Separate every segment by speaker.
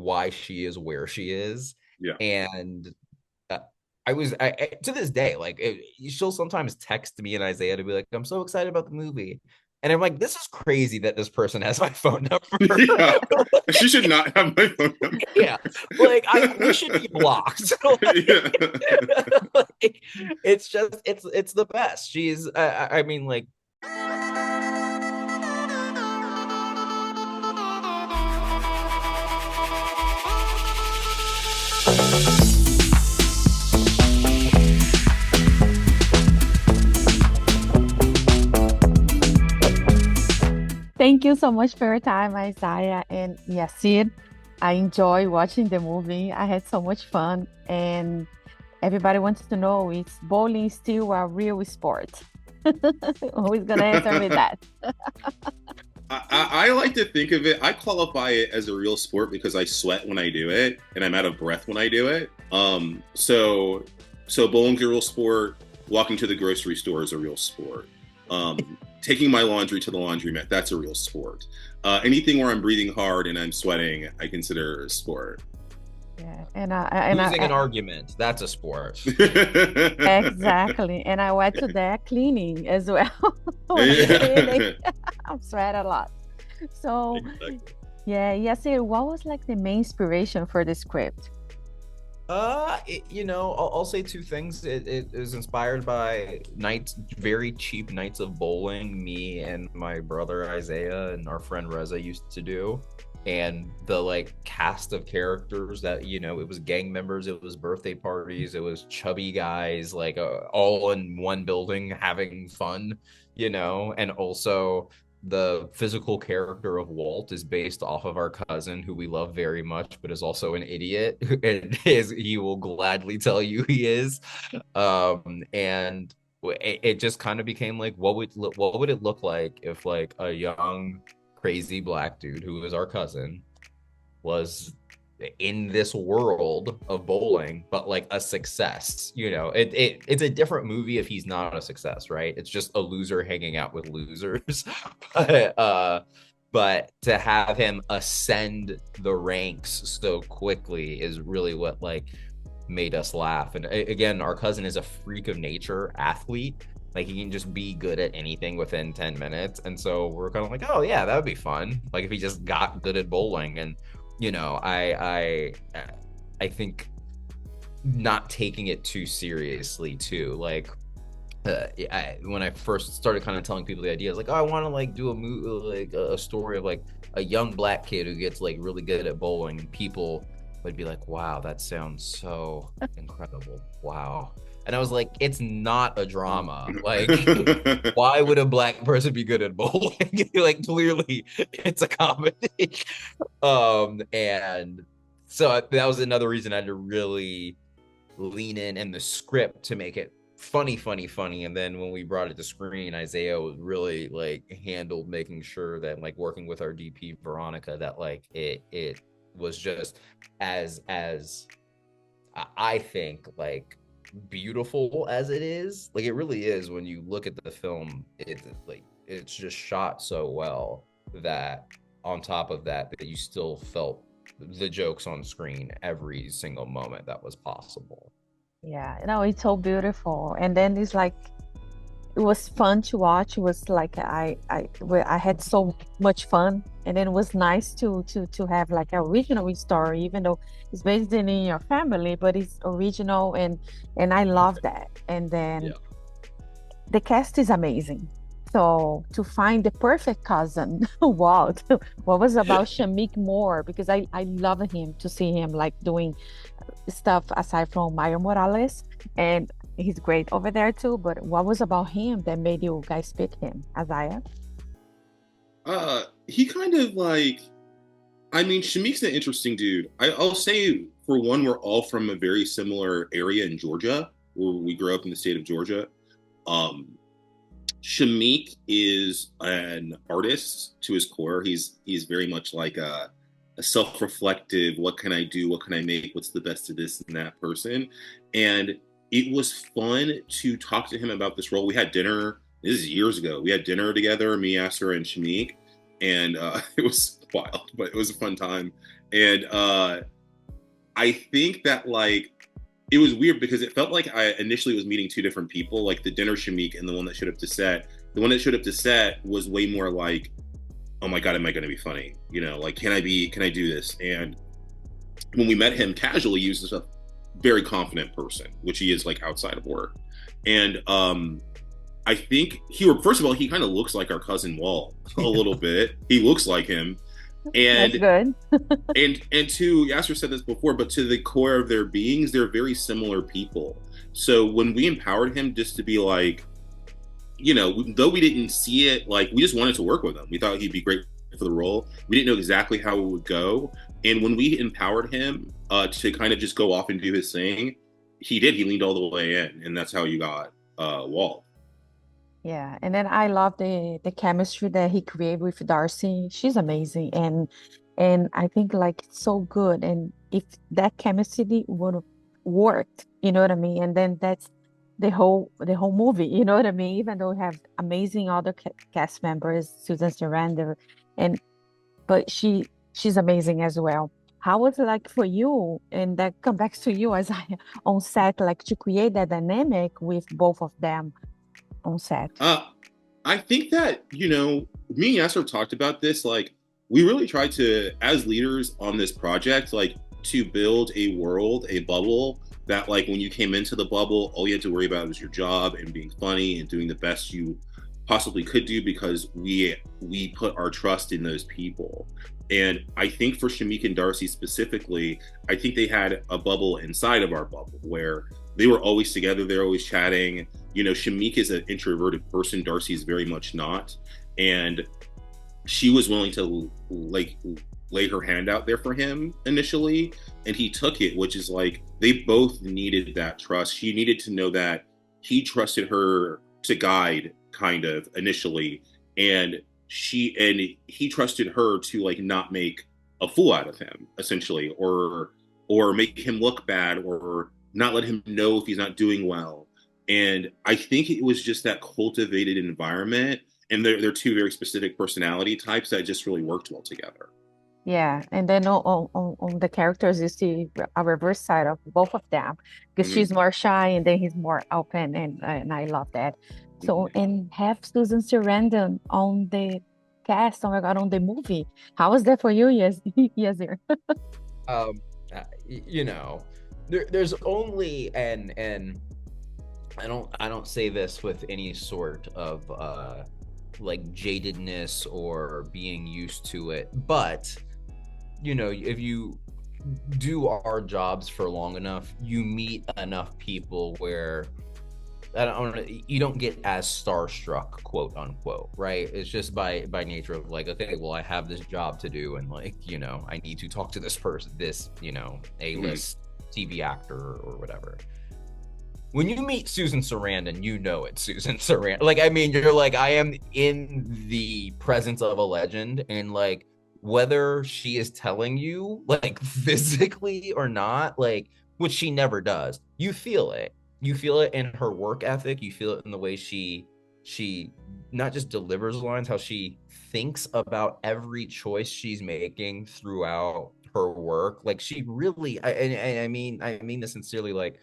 Speaker 1: why she is where she is.
Speaker 2: Yeah.
Speaker 1: And uh, to this day, like she'll sometimes text me and Isaiah to be like, I'm so excited about the movie. And I'm like, this is crazy that this person has my phone number.
Speaker 2: Yeah. She should not have my phone number.
Speaker 1: Yeah, like we should be blocked.
Speaker 2: Yeah.
Speaker 1: Like, it's just it's the best. She's I mean like
Speaker 3: Thank you so much for your time, Isaiah and Yassir. I enjoy watching the movie. I had so much fun, and everybody wants to know, is bowling still a real sport? Who is gonna answer me that?
Speaker 2: I like to think of it, I qualify it as a real sport because I sweat when I do it and I'm out of breath when I do it. So bowling's a real sport. Walking to the grocery store is a real sport. Taking my laundry to the laundromat, that's a real sport. Anything where I'm breathing hard and I'm sweating, I consider a sport.
Speaker 3: Yeah,
Speaker 1: losing an argument, that's a sport.
Speaker 3: exactly, and I add to that cleaning as well. When I'm cleaning,
Speaker 2: Yeah.
Speaker 3: I'm sweat a lot. So,
Speaker 1: Exactly.
Speaker 3: yeah, Yassir, what was like the main inspiration for the script?
Speaker 1: I'll say two things. It is inspired by nights, very cheap nights of bowling me and my brother Isaiah and our friend Reza used to do. And the like cast of characters that, it was gang members, it was birthday parties, it was chubby guys, like all in one building having fun, and also the physical character of Walt is based off of our cousin who we love very much, but is also an idiot. And he will gladly tell you he is. And it just kind of became like, what would it look like if like a young crazy black dude who is our cousin was in this world of bowling, but like a success. It's a different movie if he's not a success, right? It's just a loser hanging out with losers. But to have him ascend the ranks so quickly is really what like made us laugh. And again, our cousin is a freak of nature athlete. Like he can just be good at anything within 10 minutes. And so we're kind of like, oh yeah, that would be fun. Like if he just got good at bowling. And I think not taking it too seriously too. Like when I first started kind of telling people the idea, I was like, oh, I want to like do a movie, like a story of like a young black kid who gets like really good at bowling, and people would be like, wow, that sounds so incredible. Wow. And I was like, it's not a drama. Like, why would a black person be good at bowling? Like, clearly, it's a comedy. And so that was another reason I had to really lean in the script to make it funny, funny, funny. And then when we brought it to screen, Isaiah was really like handled making sure that like working with our DP Veronica that like it was just as I think like beautiful as it is. Like it really is when you look at the film, it's just shot so well that on top of that you still felt the jokes on screen every single moment that was possible.
Speaker 3: Yeah, it's so beautiful. And then it's like it was fun to watch. It was like I had so much fun, and then it was nice to have like a original story, even though it's based in your family, but it's original, and I love that. And then
Speaker 1: Yeah.
Speaker 3: the cast is amazing. So to find the perfect cousin, Walt, what was about Shameik more? Because I love him to see him like doing stuff aside from Mario Morales, and he's great over there too. But what was about him that made you guys pick him, Isaiah?
Speaker 2: He kind of like, I mean, Shameik's an interesting dude. I'll say, for one, we're all from a very similar area in Georgia, where we grew up in the state of Georgia. Um, Shameik is an artist to his core. He's very much like a self-reflective, what can I do? What can I make? What's the best of this and that person? And it was fun to talk to him about this role. We had dinner, this is years ago. We had dinner together, me, Yassir, and Shameik, and it was wild, but it was a fun time. And I think that like it was weird because it felt like I initially was meeting two different people, like the dinner Shameik and the one that showed up to set. The one that showed up to set was way more like, oh my God, am I going to be funny? You know, like, can I do this? And when we met him casually, he was a very confident person, which he is like outside of work. And I think first of all, he kind of looks like our cousin Walt a little bit. He looks like him. And
Speaker 3: That's good.
Speaker 2: and to Yassir said this before, but to the core of their beings, they're very similar people. So when we empowered him just to be like, you know, though we didn't see it, like we just wanted to work with him. We thought he'd be great for the role. We didn't know exactly how it would go. And when we empowered him to kind of just go off and do his thing, he did. He leaned all the way in, and that's how you got Walt.
Speaker 3: Yeah, and then I love the chemistry that he created with Darcy. She's amazing, and I think like it's so good. And if that chemistry would have worked, you know what I mean? And then that's the whole movie, you know what I mean? Even though we have amazing other cast members, Susan Sarandon, and but she's amazing as well. How was it like for you? And that come back to you as I on set, like to create that dynamic with both of them on set.
Speaker 2: I think that, you know, me and Yassir talked about this. Like, we really tried to, as leaders on this project, like to build a world, a bubble that, like, when you came into the bubble, all you had to worry about was your job and being funny and doing the best you possibly could do because we put our trust in those people. And I think for Shameik and Darcy specifically, I think they had a bubble inside of our bubble where they were always together, they're always chatting. You know, Shameik is an introverted person, Darcy's very much not. And she was willing to like lay her hand out there for him initially, and he took it, which is like they both needed that trust. She needed to know that he trusted her to guide kind of initially, and he trusted her to like not make a fool out of him essentially, or make him look bad, or not let him know if he's not doing well. And I think it was just that cultivated environment, and they're two very specific personality types that just really worked well together.
Speaker 3: Yeah, and then on the characters, you see a reverse side of both of them because
Speaker 2: Mm-hmm.
Speaker 3: she's more shy and then he's more open, and I love that. So,
Speaker 2: Mm-hmm.
Speaker 3: and have Susan Sarandon on the cast, oh my God, on the movie. How was that for you, yes, Yazir?
Speaker 1: um you know, there's only and I don't say this with any sort of like jadedness or being used to it, but you know, if you do our jobs for long enough, you meet enough people where you don't get as starstruck, quote unquote, right? It's just by nature of like, okay, well, I have this job to do, and like, you know, I need to talk to this person, this, you know, A-list TV actor or whatever. When you meet Susan Sarandon, you know it's Susan Sarandon. Like, I mean, you're like, I am in the presence of a legend, and like, whether she is telling you like physically or not, like, which she never does, you feel it. You feel it in her work ethic. You feel it in the way she not just delivers lines, how she thinks about every choice she's making throughout her work. Like, she really, I mean this sincerely. Like,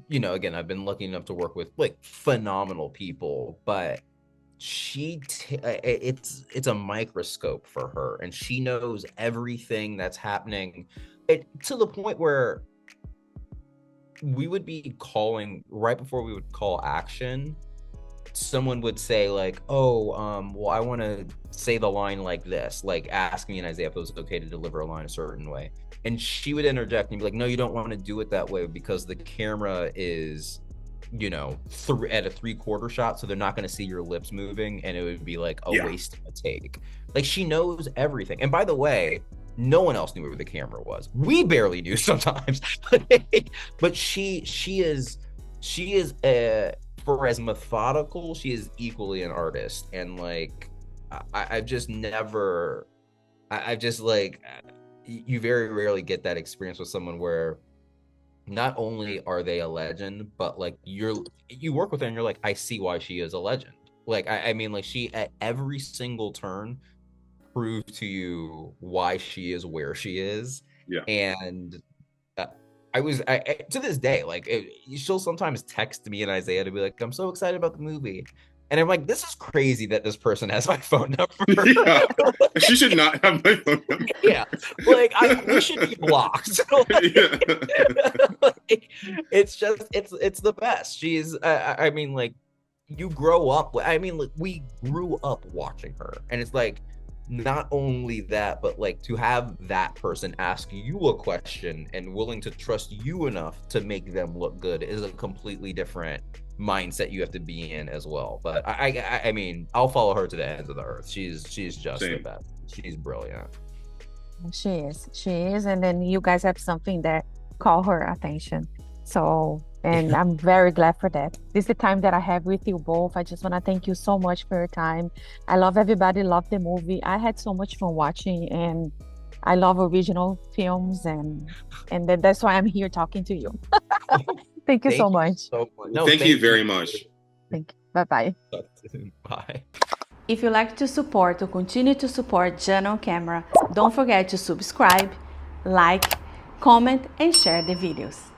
Speaker 1: you know, again, I've been lucky enough to work with like phenomenal people, but it's a microscope for her, and she knows everything that's happening, to the point where we would be calling right before we would call action. Someone would say like, oh, well, I want to say the line like this, like ask me and Isaiah if it was okay to deliver a line a certain way, and she would interject and be like, no, you don't want to do it that way because the camera is, you know, at a 3/4 shot, so they're not going to see your lips moving, and it would be like a waste of a take. Like, she knows everything. And by the way, no one else knew where the camera was. We barely knew sometimes. But she is for as methodical, she is equally an artist. And like, I've just never, I've just like, you very rarely get that experience with someone where not only are they a legend, but like you work with her and you're like, I see why she is a legend. Like, I mean, like, she at every single turn, prove to you why she is where she is.
Speaker 2: Yeah.
Speaker 1: And I to this day, like she'll sometimes text me and Isaiah to be like, I'm so excited about the movie. And I'm like, this is crazy that this person has my phone number.
Speaker 2: Yeah. She should not have my phone number.
Speaker 1: Yeah. Like we should be blocked.
Speaker 2: Yeah.
Speaker 1: Like, it's the best. She's I mean, like, you grow up, I mean, like, we grew up watching her, and it's like, not only that, but like to have that person ask you a question and willing to trust you enough to make them look good is a completely different mindset you have to be in as well. But I mean, I'll follow her to the ends of the earth. She's just the best. She's brilliant.
Speaker 3: She is. And then you guys have something that call her attention. So, and I'm very glad for that. This is the time that I have with you both. I just want to thank you so much for your time. I love everybody, love the movie. I had so much fun watching, and I love original films, and that's why I'm here talking to you. Thank you so much.
Speaker 2: No, thank you very much.
Speaker 3: Thank you. Bye-bye.
Speaker 1: Bye.
Speaker 4: If you like to support or continue to support Jana on Camera, don't forget to subscribe, like, comment, and share the videos.